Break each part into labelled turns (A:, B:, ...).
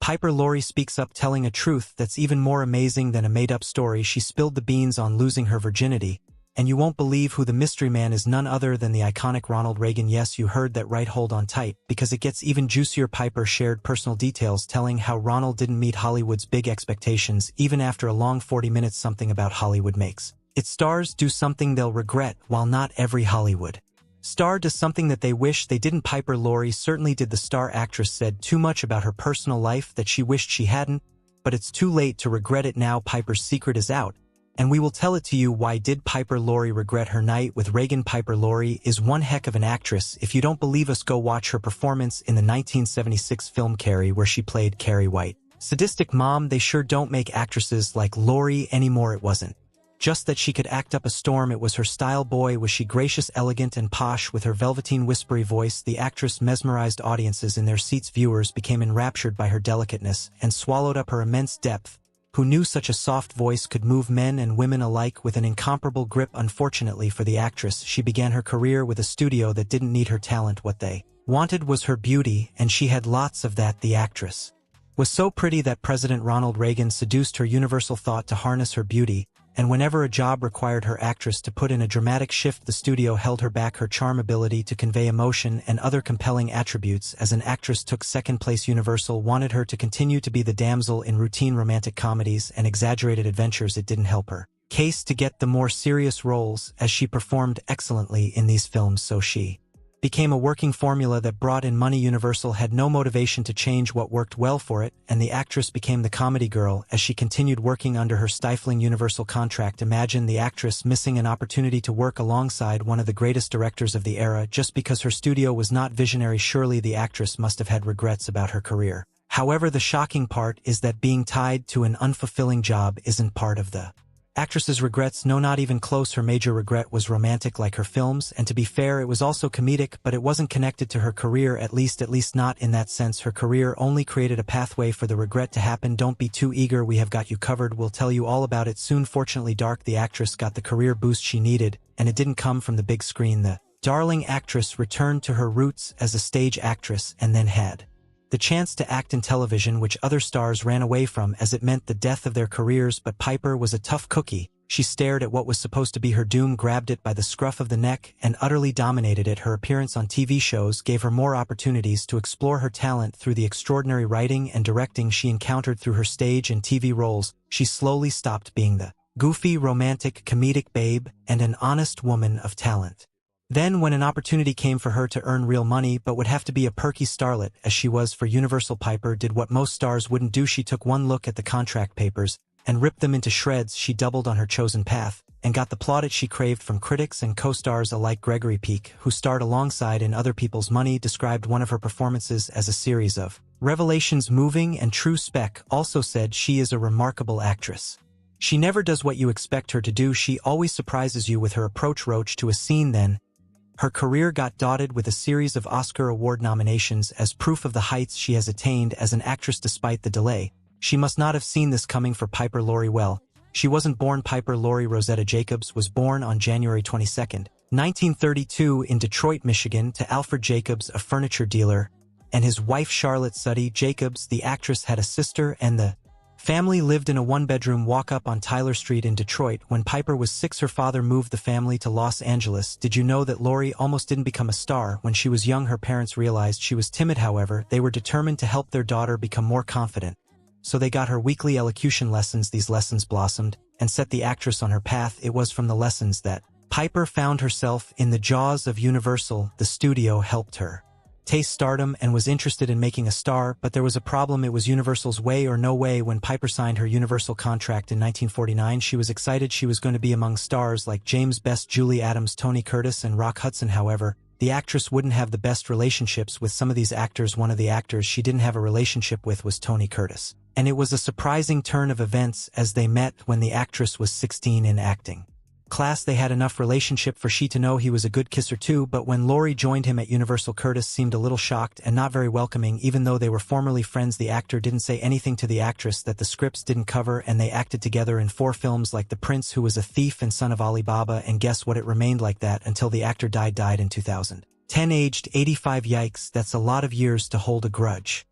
A: Piper Laurie speaks up, telling a truth that's even more amazing than a made-up story. She spilled the beans on losing her virginity, and you won't believe who the mystery man is, none other than the iconic Ronald Reagan. Yes, you heard that right, hold on tight, because it gets even juicier. Piper shared personal details telling how Ronald didn't meet Hollywood's big expectations even after a long 40 minutes. Something about Hollywood makes its stars do something they'll regret, while not every Hollywood star does something that they wish they didn't. Piper Laurie certainly did. The star actress said too much about her personal life that she wished she hadn't, but it's too late to regret it now. Piper's secret is out, and we will tell it to you. Why did Piper Laurie regret her night with Reagan? Piper Laurie is one heck of an actress. If you don't believe us, go watch her performance in the 1976 film Carrie, where she played Carrie White. Sadistic mom. They sure don't make actresses like Laurie anymore. It wasn't just that she could act up a storm, it was her style. Boy, was she gracious, elegant, and posh. With her velveteen whispery voice, the actress mesmerized audiences in their seats. Viewers became enraptured by her delicateness and swallowed up her immense depth. Who knew such a soft voice could move men and women alike with an incomparable grip? Unfortunately for the actress, she began her career with a studio that didn't need her talent. What they wanted was her beauty, and she had lots of that. The actress was so pretty that President Ronald Reagan seduced her. Universal thought to harness her beauty, and whenever a job required her actress to put in a dramatic shift, the studio held her back. Her charm, ability to convey emotion, and other compelling attributes as an actress took second place. Universal wanted her to continue to be the damsel in routine romantic comedies and exaggerated adventures. It didn't help her case to get the more serious roles, as she performed excellently in these films, so she became a working formula that brought in money. Universal had no motivation to change what worked well for it, and the actress became the comedy girl as she continued working under her stifling Universal contract. Imagine the actress missing an opportunity to work alongside one of the greatest directors of the era just because her studio was not visionary. Surely the actress must have had regrets about her career. However, the shocking part is that being tied to an unfulfilling job isn't part of the actress's regrets. No, not even close. Her major regret was romantic, like her films, and to be fair, it was also comedic, but it wasn't connected to her career, at least not in that sense. Her career only created a pathway for the regret to happen. Don't be too eager, we have got you covered. We'll tell you all about it soon. Fortunately, Dark, the actress, got the career boost she needed, and it didn't come from the big screen. The darling actress returned to her roots as a stage actress and then had the chance to act in television, which other stars ran away from as it meant the death of their careers. But Piper was a tough cookie. She stared at what was supposed to be her doom, grabbed it by the scruff of the neck, and utterly dominated it. Her appearance on TV shows gave her more opportunities to explore her talent through the extraordinary writing and directing she encountered through her stage and TV roles. She slowly stopped being the goofy, romantic, comedic babe and an honest woman of talent. Then, when an opportunity came for her to earn real money but would have to be a perky starlet, as she was for Universal, Piper did what most stars wouldn't do. She took one look at the contract papers and ripped them into shreds. She doubled on her chosen path and got the plaudits she craved from critics and co-stars alike. Gregory Peck, who starred alongside in Other People's Money, described one of her performances as a series of revelations, moving and true. Speck also said she is a remarkable actress. She never does what you expect her to do. She always surprises you with her approach. Roach to a scene. Then her career got dotted with a series of Oscar Award nominations as proof of the heights she has attained as an actress despite the delay. She must not have seen this coming for Piper Laurie. Well, she wasn't born. Piper Laurie Rosetta Jacobs was born on January 22, 1932 in Detroit, Michigan, to Alfred Jacobs, a furniture dealer, and his wife Charlotte Suddy Jacobs. The actress had a sister, and the family lived in a one-bedroom walk-up on Tyler Street in Detroit. When Piper was 6, her father moved the family to Los Angeles. Did you know that Laurie almost didn't become a star? When she was young, her parents realized she was timid. However, they were determined to help their daughter become more confident, so they got her weekly elocution lessons. These lessons blossomed and set the actress on her path. It was from the lessons that Piper found herself in the jaws of Universal. The studio helped her taste stardom and was interested in making a star, but there was a problem. It was Universal's way or no way. When Piper signed her Universal contract in 1949, she was excited. She was going to be among stars like James Best, Julie Adams, Tony Curtis, and Rock Hudson. However, the actress wouldn't have the best relationships with some of these actors. One of the actors she didn't have a relationship with was Tony Curtis, and it was a surprising turn of events as they met when the actress was 16 in acting class. They had enough relationship for she to know he was a good kisser too, but when Laurie joined him at Universal, Curtis seemed a little shocked and not very welcoming. Even though they were formerly friends, the actor didn't say anything to the actress that the scripts didn't cover, and they acted together in 4 films like The Prince, who was a thief and son of Alibaba, and guess what, it remained like that until the actor died in 2010, aged 85. Yikes, that's a lot of years to hold a grudge.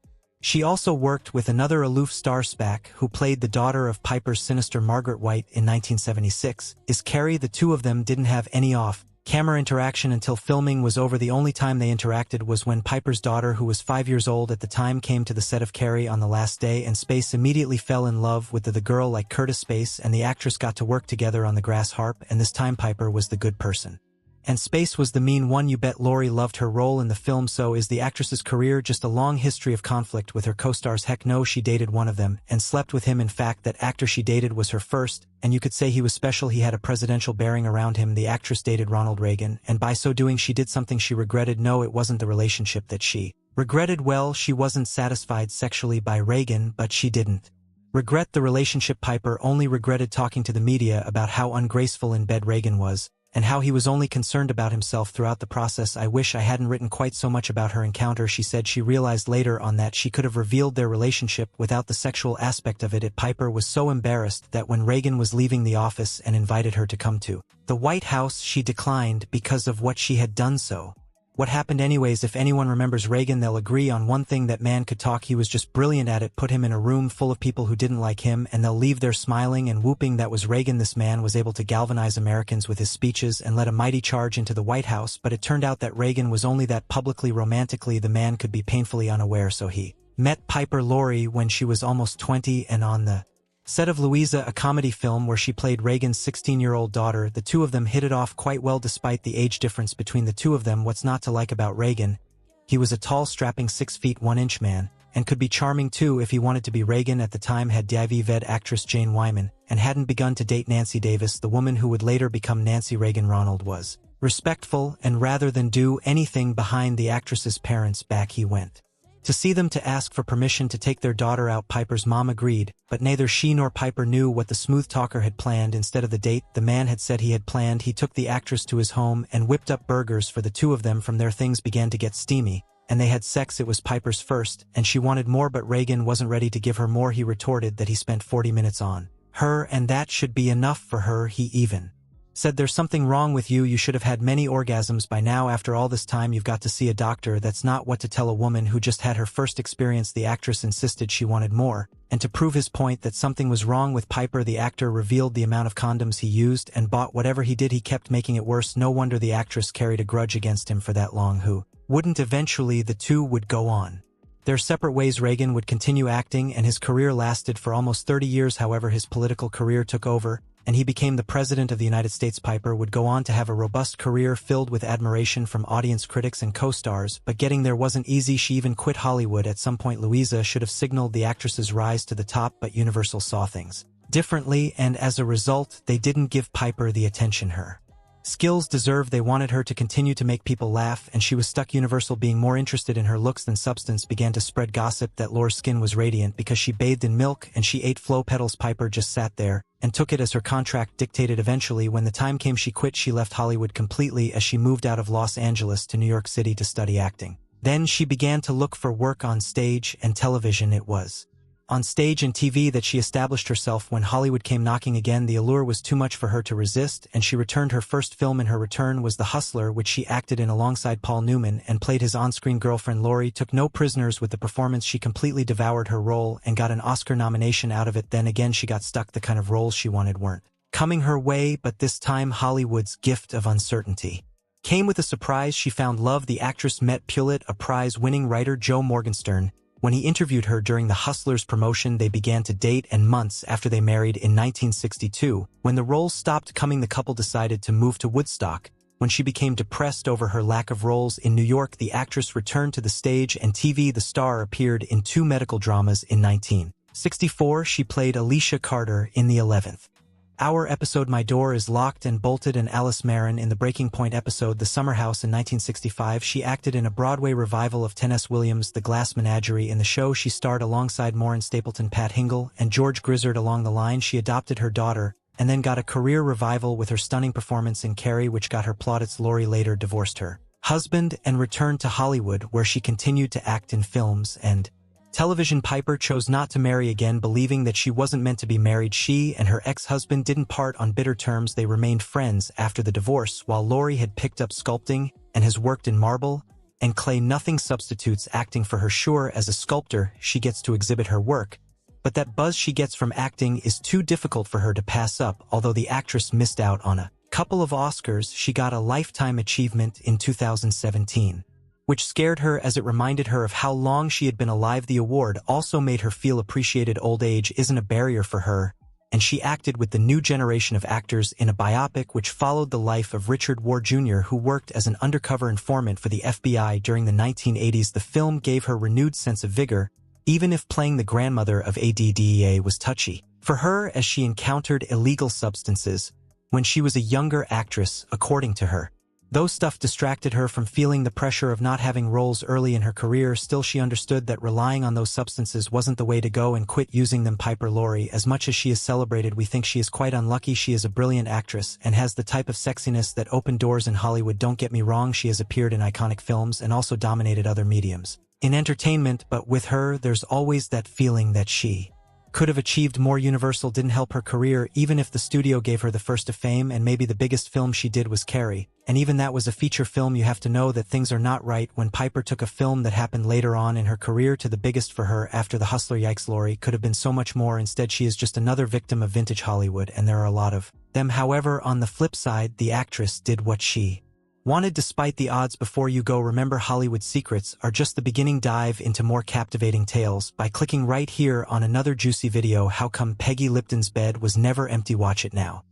A: She also worked with another aloof star Spack, who played the daughter of Piper's sinister Margaret White in 1976. Is Carrie. The two of them didn't have any off-camera interaction until filming was over. The only time they interacted was when Piper's daughter, who was 5 years old at the time, came to the set of Carrie on the last day, and Space immediately fell in love with the girl like Curtis Space, and the actress got to work together on the grass harp, and this time Piper was the good person. And Space was the mean one. You bet Laurie loved her role in the film. So is the actress's career. Just a long history of conflict with her co-stars. Heck no, she dated one of them and slept with him. In fact, that actor she dated was her first, and you could say he was special. He had a presidential bearing around him. The actress dated Ronald Reagan, and by so doing she did something she regretted. No, it wasn't the relationship that she regretted. Well, she wasn't satisfied sexually by Reagan, but she didn't regret the relationship. Piper only regretted talking to the media about how ungraceful in bed Reagan was, and how he was only concerned about himself throughout the process. I wish I hadn't written quite so much about her encounter, she said. She realized later on that she could have revealed their relationship without the sexual aspect of it. Piper was so embarrassed that when Reagan was leaving the office and invited her to come to the White House, she declined because of what she had done. So what happened anyways? If anyone remembers Reagan, they'll agree on one thing: that man could talk. He was just brilliant at it. Put him in a room full of people who didn't like him, and they'll leave there smiling and whooping. That was Reagan. This man was able to galvanize Americans with his speeches and led a mighty charge into the White House. But it turned out that Reagan was only that publicly. Romantically, the man could be painfully unaware. So he met Piper Laurie when she was almost 20, and on the set of Louisa, a comedy film where she played Reagan's 16-year-old daughter, the two of them hit it off quite well despite the age difference between the two of them. What's not to like about Reagan? He was a tall, strapping 6 feet 1 inch man, and could be charming too if he wanted to be. Reagan at the time had div-ed actress Jane Wyman, and hadn't begun to date Nancy Davis, the woman who would later become Nancy Reagan. Ronald was respectful, and rather than do anything behind the actress's parents' back, he went to see them to ask for permission to take their daughter out. Piper's mom agreed, but neither she nor Piper knew what the smooth talker had planned. Instead of the date the man had said he had planned, he took the actress to his home and whipped up burgers for the two of them. From there things began to get steamy, and they had sex. It was Piper's first, and she wanted more, but Reagan wasn't ready to give her more. He retorted that he spent 40 minutes on her, and that should be enough for her. He even said, "There's something wrong with you. You should have had many orgasms by now. After all this time you've got to see a doctor." That's not what to tell a woman who just had her first experience. The actress insisted she wanted more, and to prove his point that something was wrong with Piper, the actor revealed the amount of condoms he used and bought. Whatever he did, he kept making it worse. No wonder the actress carried a grudge against him for that long. Who wouldn't? Eventually the two would go on their separate ways. Reagan would continue acting, and his career lasted for almost 30 years. However, his political career took over, and he became the President of the United States. Piper would go on to have a robust career filled with admiration from audience, critics, and co-stars, but getting there wasn't easy. She even quit Hollywood at some point. Louisa should have signaled the actress's rise to the top, but Universal saw things differently, and as a result, they didn't give Piper the attention her skills deserved. They wanted her to continue to make people laugh, and she was stuck. Universal, being more interested in her looks than substance, began to spread gossip that Laura's skin was radiant because she bathed in milk and she ate flow petals. Piper just sat there and took it as her contract dictated. Eventually, when the time came, she quit. She left Hollywood completely as she moved out of Los Angeles to New York City to study acting. Then she began to look for work on stage and television. It was on stage and TV that she established herself. When Hollywood came knocking again, the allure was too much for her to resist, and she returned. Her first film in her return was The Hustler, which she acted in alongside Paul Newman and played his on-screen girlfriend. Laurie took no prisoners with the performance. She completely devoured her role and got an Oscar nomination out of it. Then again, she got stuck. The kind of roles she wanted weren't coming her way, but this time Hollywood's gift of uncertainty came with a surprise. She found love. The actress met Pulitzer Prize-winning writer Joe Morgenstern when he interviewed her during The Hustler's promotion. They began to date, and months after they married in 1962, when the roles stopped coming, the couple decided to move to Woodstock. When she became depressed over her lack of roles in New York, the actress returned to the stage and TV. The star appeared in 2 medical dramas. In 1964, she played Alicia Carter in the 11th Hour episode My Door is Locked and Bolted, and Alice Marin in the Breaking Point episode The Summer House. In 1965, she acted in a Broadway revival of Tennessee Williams' The Glass Menagerie. In the show, she starred alongside Maureen Stapleton, Pat Hingle, and George Grizzard. Along the line, she adopted her daughter, and then got a career revival with her stunning performance in Carrie, which got her plaudits. Laurie later divorced her husband and returned to Hollywood, where she continued to act in films and television. Piper chose not to marry again, believing that she wasn't meant to be married. She and her ex-husband didn't part on bitter terms. They remained friends after the divorce. While Laurie had picked up sculpting and has worked in marble and clay nothing substitutes acting for her. Sure, as a sculptor, she gets to exhibit her work, but that buzz she gets from acting is too difficult for her to pass up. Although the actress missed out on a couple of Oscars, she got a Lifetime Achievement in 2017, which scared her as it reminded her of how long she had been alive. The award also made her feel appreciated. Old age isn't a barrier for her, and she acted with the new generation of actors in a biopic which followed the life of Richard Ward Jr., who worked as an undercover informant for the FBI during the 1980s. The film gave her renewed sense of vigor, even if playing the grandmother of ADDEA was touchy for her, as she encountered illegal substances when she was a younger actress, according to her. Though stuff distracted her from feeling the pressure of not having roles early in her career, still she understood that relying on those substances wasn't the way to go and quit using them. Piper Laurie, as much as she is celebrated, we think she is quite unlucky. She is a brilliant actress and has the type of sexiness that opened doors in Hollywood. Don't get me wrong, she has appeared in iconic films and also dominated other mediums in entertainment, but with her, there's always that feeling that she could have achieved more. Universal didn't help her career, even if the studio gave her the first to fame, and maybe the biggest film she did was Carrie, and even that was a feature film. You have to know that things are not right when Piper took a film that happened later on in her career to the biggest for her after The Hustler. Yikes, Laurie could have been so much more. Instead, she is just another victim of vintage Hollywood, and there are a lot of them. However, on the flip side, the actress did what she wanted despite the odds. Before you go, remember Hollywood secrets are just the beginning. Dive into more captivating tales by clicking right here on another juicy video. How come Peggy Lipton's bed was never empty? Watch it now.